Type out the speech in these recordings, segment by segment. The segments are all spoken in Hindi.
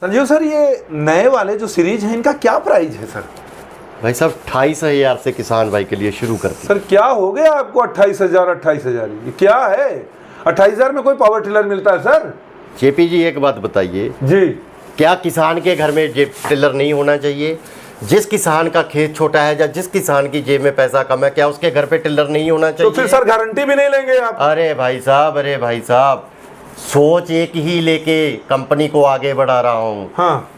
संजीव सर, ये नए वाले जो सीरीज है इनका क्या प्राइस है सर? भाई साहब 28,000 से किसान भाई के लिए शुरू करते सर क्या हो गया आपको 28,000 ये क्या है? 28,000 में कोई पावर टिलर मिलता है सर? जेपी जी एक बात बताइए जी, क्या किसान के घर में टिलर नहीं होना चाहिए? जिस किसान का खेत छोटा है या जिस किसान की जेब में पैसा कम है, क्या उसके घर पे टिलर नहीं होना चाहिए? तो फिर सर गारंटी भी नहीं लेंगे आप? अरे भाई साहब सोच एक ही लेके कंपनी को आगे बढ़ा रहा हूँ। हाँ,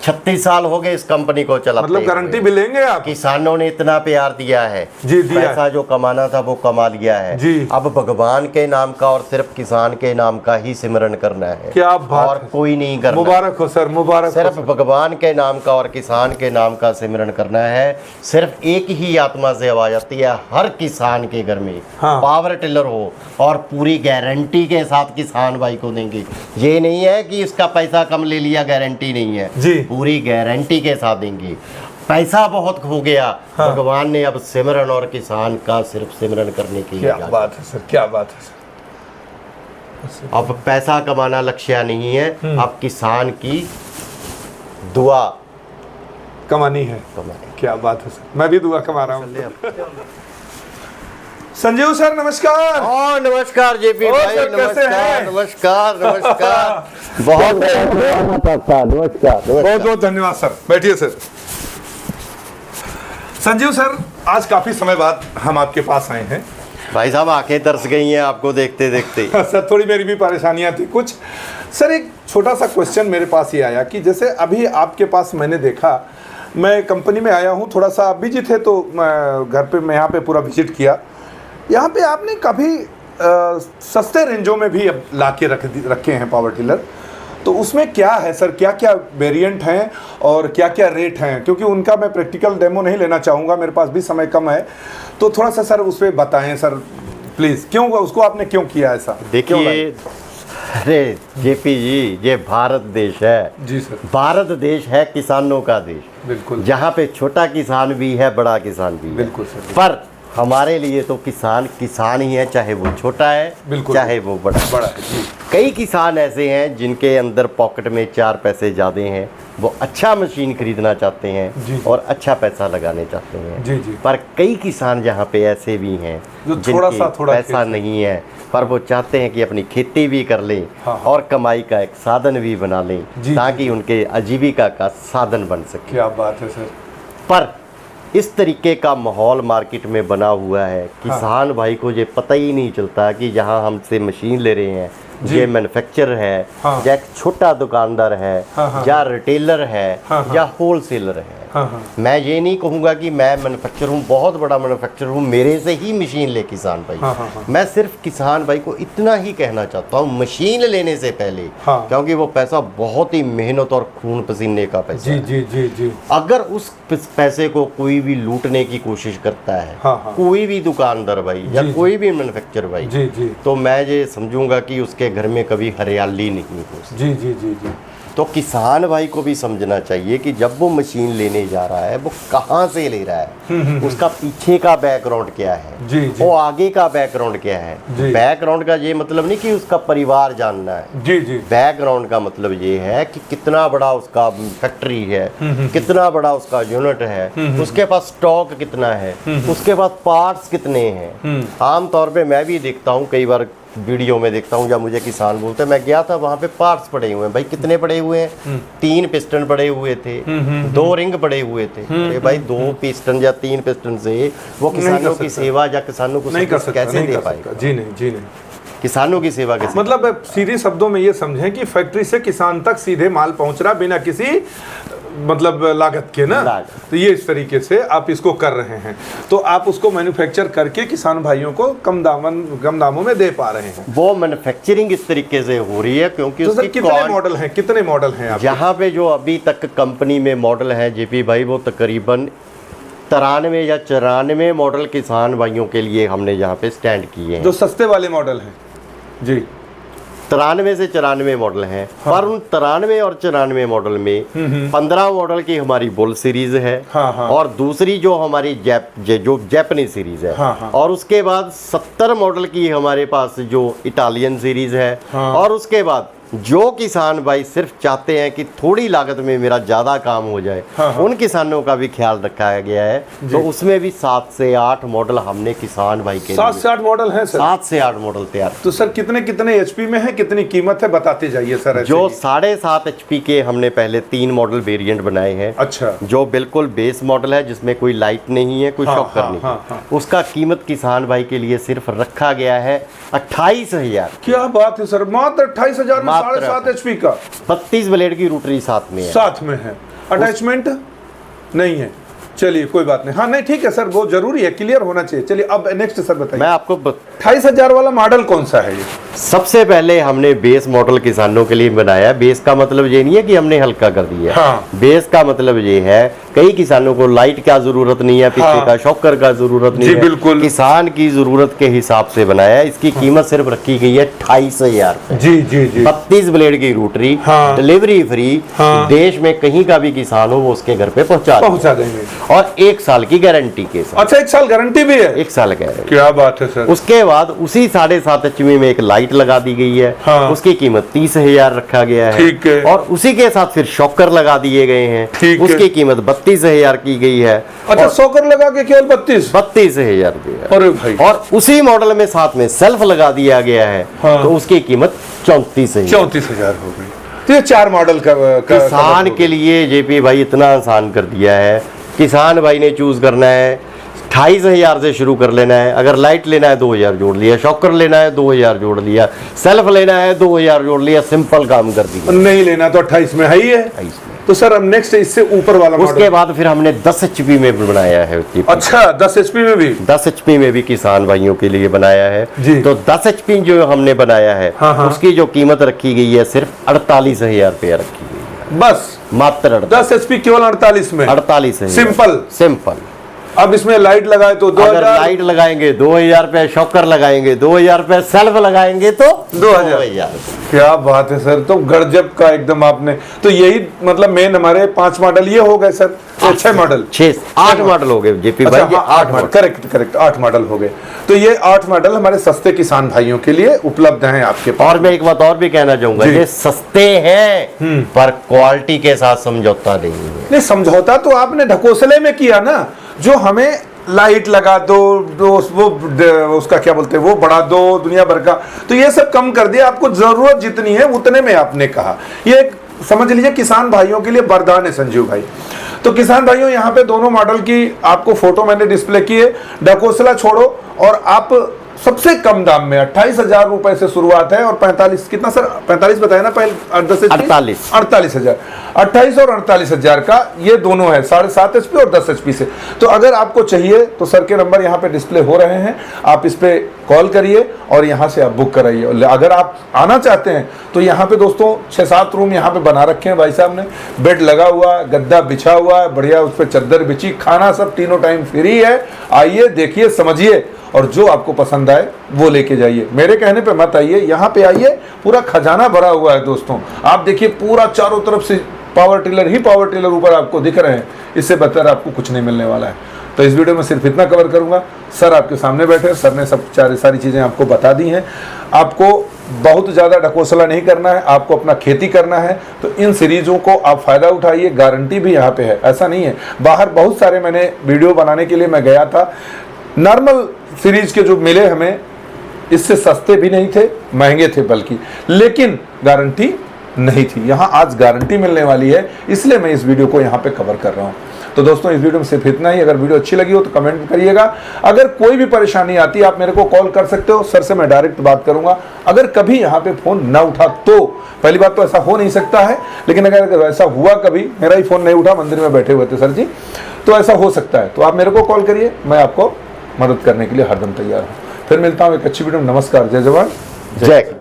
36 साल हो गए इस कंपनी को चलाते मतलब गारंटी भी लेंगे आप? किसानों ने इतना प्यार दिया है जी, दिया पैसा है। जो कमाना था वो कमा लिया है जी। अब भगवान के नाम का और सिर्फ किसान के नाम का ही सिमरन करना है। क्या बात और है। कोई नहीं करना। मुबारक हो सर, मुबारक हो सिर्फ सर। भगवान के नाम का और किसान के नाम का सिमरन करना है। सिर्फ एक ही आत्मा से आवाज आती है हर किसान के घर में। हाँ। पावर टिलर हो और पूरी गारंटी के साथ किसान भाई को देंगे। ये नहीं है कि इसका पैसा कम ले लिया, गारंटी नहीं है जी। पूरी गारंटी के साथ देंगे। पैसा बहुत हो गया, हाँ। भगवान ने अब सिमरन और किसान का सिर्फ सिमरन करने की क्या इजाजत। बात है सर, क्या बात है सर। अब पैसा कमाना लक्ष्य नहीं है, अब किसान की दुआ कमानी है। कमाने। क्या बात है सर, मैं भी दुआ कमा रहा हूँ। संजीव सर नमस्कार। नमस्कार जेपी और भाई, सर कैसे हैं? नमस्कार बहुत नमस्कार। बहुत बहुत धन्यवाद सर, बैठिए सर। संजीव सर, आज काफी समय बाद हम आपके पास आए हैं। भाई साहब आंखें तरस गई हैं आपको देखते देखते। सर थोड़ी मेरी भी परेशानियां थी कुछ। सर एक छोटा सा क्वेश्चन मेरे पास ये आया कि जैसे अभी आपके पास मैंने देखा, मैं कंपनी में आया हूँ, थोड़ा सा आप बिजी थे तो घर पे मैं यहाँ पे पूरा विजिट किया। यहाँ पे आपने काफ़ी सस्ते रेंजों में भी अब ला के रखे हैं पावर टिलर। तो उसमें क्या है सर, क्या क्या वेरिएंट हैं और क्या क्या रेट हैं? क्योंकि उनका मैं प्रैक्टिकल डेमो नहीं लेना चाहूँगा, मेरे पास भी समय कम है। तो थोड़ा सा सर उस पर बताएं सर प्लीज़, क्यों उसको आपने क्यों किया ऐसा? देखिए अरे जेपी जी, ये भारत देश है। जी सर। भारत देश है किसानों का देश। बिल्कुल। जहाँ पे छोटा किसान भी है, बड़ा किसान भी है। बिल्कुल सर। पर हमारे लिए तो किसान किसान ही है, चाहे वो छोटा है बिल्कुल। चाहे वो बड़ा है जी। कई किसान ऐसे हैं जिनके अंदर पॉकेट में 4 पैसे ज़्यादा हैं, वो अच्छा मशीन खरीदना चाहते हैं जी। और अच्छा पैसा लगाने चाहते हैं। जी जी। पर कई किसान जहाँ पे ऐसे भी हैं जो जिनके थोड़ा पैसा नहीं है, पर वो चाहते हैं कि अपनी खेती भी कर लें हाँ। और कमाई का एक साधन भी बना लें जी, ताकि जी। उनके आजीविका का साधन बन सके। क्या बात है सर। पर इस तरीके का माहौल मार्केट में बना हुआ है, किसान भाई को ये पता ही नहीं चलता कि जहां हमसे मशीन ले रहे हैं ये मैन्युफैक्चरर है हाँ। या एक छोटा दुकानदार है हाँ। या रिटेलर है हाँ। या होलसेलर है। हाँ। मैं ये नहीं कहूँगा कि मैं मैन्युफैक्चरर हूँ, बहुत बड़ा मैन्युफैक्चरर हूँ, मेरे से ही मशीन ले किसान भाई। हाँ। मैं सिर्फ किसान भाई को इतना ही कहना चाहता हूँ, मशीन लेने से पहले हाँ। क्योंकि वो पैसा बहुत ही मेहनत और खून पसीने का पैसा जी है। जी जी जी। अगर उस पैसे को कोई भी लूटने की कोशिश करता है, हाँ। कोई भी दुकानदार भाई या जी, कोई भी मैन्युफैक्चरर भाई, जी जी। तो मैं ये समझूंगा कि उसके घर में कभी हरियाली नहीं हो सकती। जी जी जी जी। तो किसान भाई को भी समझना चाहिए कि जब वो मशीन लेने जा रहा है वो कहाँ से ले रहा है, उसका पीछे का बैकग्राउंड क्या है, जी, जी। वो आगे का बैकग्राउंड क्या है। जी। बैकग्राउंड का ये मतलब नहीं कि उसका परिवार जानना है। जी जी। बैकग्राउंड का मतलब ये है कि कितना बड़ा उसका फैक्ट्री है, कितना बड़ा उसका यूनिट है, उसके पास स्टॉक कितना है, उसके पास पार्ट्स कितने हैं। आमतौर पे मैं भी देखता हूँ, कई बार वीडियो में देखता हूँ जब मुझे किसान बोलते हैं, मैं गया था वहाँ पे पार्ट्स पड़े हुए हैं। भाई कितने पड़े हुए हैं? 3 पिस्टन पड़े हुए थे, 2 रिंग पड़े हुए थे। अरे भाई 2 पिस्टन या 3 पिस्टन से वो किसानों की सेवा या किसानों को नहीं कर सकता, कैसे दे पाएगा? जी नहीं, जी नहीं। किसानों की सेवा कैसे? मतलब सीधे शब्दों में ये समझें कि फैक्ट्री से किसान तक सीधे माल पहुंच रहा बिना किसी मतलब लागत के ना। तो ये इस तरीके से आप इसको कर रहे हैं, तो आप उसको मैन्युफैक्चर करके किसान भाइयों को कम दामों में दे पा रहे हैं। वो मैन्युफैक्चरिंग इस तरीके से हो रही है क्योंकि तो उसकी कितने मॉडल हैं आपके? यहाँ पे जो अभी तक कंपनी में मॉडल है जेपी भाई, वो तकरीबन 93 या 94 मॉडल किसान भाइयों के लिए हमने यहाँ पे स्टैंड किए हैं। जो सस्ते वाले मॉडल हैं जी, 93 से 94 मॉडल हैं। हाँ। पर उन 93 और 94 मॉडल में 15 मॉडल की हमारी बुल सीरीज है। हाँ। और दूसरी जो हमारी जो जैपनीज सीरीज है। हाँ। और उसके बाद 70 मॉडल की हमारे पास जो इटालियन सीरीज है। हाँ। और उसके बाद जो किसान भाई सिर्फ चाहते हैं कि थोड़ी लागत में मेरा ज़्यादा काम हो जाए, हाँ, हाँ। उन किसानों का भी ख्याल रखा गया है। तो उसमें भी 7 से 8 मॉडल हमने किसान भाई के 7 से 8 मॉडल हैं सर? 7 से 8 मॉडल तैयार। तो सर कितने कितने एचपी में है, कितनी कीमत है, बताते जाइए सर। ऐसे जो ही। 7.5 HP के हमने पहले 3 मॉडल वेरिएंट बनाए हैं। अच्छा। जो बिल्कुल बेस मॉडल है, जिसमें कोई लाइट नहीं है, कोई हाँ, शॉकर हाँ, नहीं, हाँ। उसका कीमत किसान भाई के लिए सिर्फ रखा गया है 28,000। क्या बात है सर, मात्र 28,000 में मात्र 7.5 एचपी का 32 ब्लेड की रोटरी साथ में है। साथ में है। अटैचमेंट नहीं है, चलिए कोई बात नहीं। हाँ नहीं ठीक है सर, वो जरूरी है, क्लियर होना चाहिए। चलिए अब नेक्स्ट सर बताइए। मैं आपको 28,000 वाला मॉडल कौन सा है ये? सबसे पहले हमने बेस मॉडल किसानों के लिए बनाया। बेस का मतलब ये नहीं है कि हमने हल्का कर दिया। हाँ। बेस का मतलब ये है, कई किसानों को लाइट का जरूरत नहीं है, पीछे हाँ। का शॉकर का जरूरत नहीं जी, है। बिल्कुल। किसान की जरूरत के हिसाब से बनाया। इसकी कीमत सिर्फ रखी गई है 28,000। जी जी जी। 32 ब्लेड की रोटरी, हाँ। डिलीवरी फ्री, हाँ। देश में कहीं का भी किसान हो वो उसके घर पे पहुंचा देंगे। और 1 साल की गारंटी के साथ। अच्छा, 1 साल गारंटी भी है? 1 साल गारंटी। क्या बात है सर। उसके बाद उसी 7.5 HP में एक लाइट लगा दी गई है। हाँ। उसकी कीमत 30,000 रखा गया है। ठीक है। और उसी के साथ फिर शॉकर लगा दिए गए हैं। ठीक है। उसकी कीमत 32,000 की गई है। अच्छा, शॉकर लगा के केवल 32,000 रुपया। अरे भाई। और उसी मॉडल में साथ में सेल्फ लगा दिया गया है। हाँ। तो उसकी कीमत 34,000। 34,000 हो गई। तो ये 4 मॉडल का किसान के लिए जेपी भाई इतना आसान कर दिया है। किसान भाई ने चूज करना है, 28,000 से शुरू कर लेना है। अगर लाइट लेना है 2,000 जोड़ लिया, शॉकर लेना है 2,000 जोड़ लिया, सेल्फ लेना है 2,000 जोड़ लिया, सिंपल काम कर दिया। नहीं लेना तो 28 में है ही है। 28 में। तो सर अब नेक्स्ट इससे ऊपर वाला उसके मॉडल। बाद फिर हमने 10 HP में बनाया है। अच्छा, 10 एचपी में भी? 10 HP में भी किसान भाइयों के लिए बनाया है जी। तो 10 HP जो हमने बनाया है, हाँ, हाँ। उसकी जो कीमत रखी गई है सिर्फ 48,000 रुपया रखी गई है। बस मात्र 10 एचपी केवल 48 में? 48,000 सिंपल। सिंपल। अब इसमें लाइट लगाए तो अगर 2,000, लाइट लगाएंगे 2,000 रुपये, शॉकर लगाएंगे 2,000 रुपये, सेल्फ लगाएंगे तो 2,000। क्या बात है सर, तो गजब का एकदम आपने। तो यही मतलब मेन हमारे 5 मॉडल ये हो गए सर, 6 मॉडल, 8 मॉडल हो गए जेपी भाई। अच्छा, 8 मॉडल, करेक्ट 8 मॉडल हो गए। तो ये 8 मॉडल हमारे सस्ते किसान भाइयों के लिए उपलब्ध हैं आपके पास। और मैं एक बात और भी कहना चाहूंगा, जी। ये सस्ते हैं पर क्वालिटी के साथ समझौता नहीं है। नहीं, समझौता तो आपने ढकोसले में किया ना। जो हमें लाइट लगा दो, वो उसका क्या बोलते हैं, वो बढ़ा दो दुनिया भर का, तो ये सब कम कर दिया। आपको जरूरत जितनी है उतने में आपने कहा। ये एक समझ लीजिए किसान भाइयों के लिए वरदान है संजीव भाई। तो किसान भाइयों, यहाँ पे दोनों मॉडल की आपको फोटो मैंने डिस्प्ले की है। ढकोसला छोड़ो और आप सबसे कम दाम में 28,000 रुपए से शुरुआत है। और 45 कितना सर, 45 बताया ना पहले? 48,000। 28 और 48,000 का ये दोनों है, 7.5 HP और 10 HP से। तो अगर आपको चाहिए तो सर के नंबर यहाँ पे डिस्प्ले हो रहे हैं, आप इस पे कॉल करिए और यहाँ से आप बुक कराइए। अगर आप आना चाहते हैं तो यहाँ पे दोस्तों 6-7 रूम यहाँ पे बना रखे हैं भाई साहब ने। बेड लगा हुआ, गद्दा बिछा हुआ है बढ़िया, उस पर चादर बिछी, खाना सब तीनों टाइम फ्री है। आइए, देखिए, समझिए और जो आपको पसंद आए वो लेके जाइए। मेरे कहने पे मत आइए, यहाँ पे आइए, पूरा खजाना भरा हुआ है दोस्तों। आप देखिए पूरा चारों तरफ से पावर टिलर ऊपर आपको दिख रहे हैं। इससे बेहतर आपको कुछ नहीं मिलने वाला है। तो इस वीडियो में सिर्फ इतना कवर करूंगा। सर आपके सामने बैठे, सर ने सब सारी चीज़ें आपको बता दी हैं। आपको बहुत ज़्यादा ढकोसला नहीं करना है, आपको अपना खेती करना है तो इन सीरीज़ों को आप फ़ायदा उठाइए। गारंटी भी यहाँ पे है, ऐसा नहीं है। बाहर बहुत सारे मैंने वीडियो बनाने के लिए मैं गया था, नॉर्मल सीरीज के जो मिले हमें इससे सस्ते भी नहीं थे, महंगे थे बल्कि, लेकिन गारंटी नहीं थी। यहाँ आज गारंटी मिलने वाली है, इसलिए मैं इस वीडियो को यहाँ पे कवर कर रहा हूँ। तो दोस्तों इस वीडियो में सिर्फ इतना ही। अगर वीडियो अच्छी लगी हो तो कमेंट करिएगा। अगर कोई भी परेशानी आती है आप मेरे को कॉल कर सकते हो, सर से मैं डायरेक्ट बात करूंगा। अगर कभी यहाँ पे फोन ना उठा तो, पहली बात तो ऐसा हो नहीं सकता है, लेकिन अगर ऐसा हुआ कभी, मेरा ही फोन नहीं उठा, मंदिर में बैठे हुए थे सर जी, तो ऐसा हो सकता है। तो आप मेरे को कॉल करिए, मैं आपको मदद करने के लिए हरदम तैयार हूँ। फिर मिलता हूँ एक अच्छी वीडियो में। नमस्कार, जय जवान, जय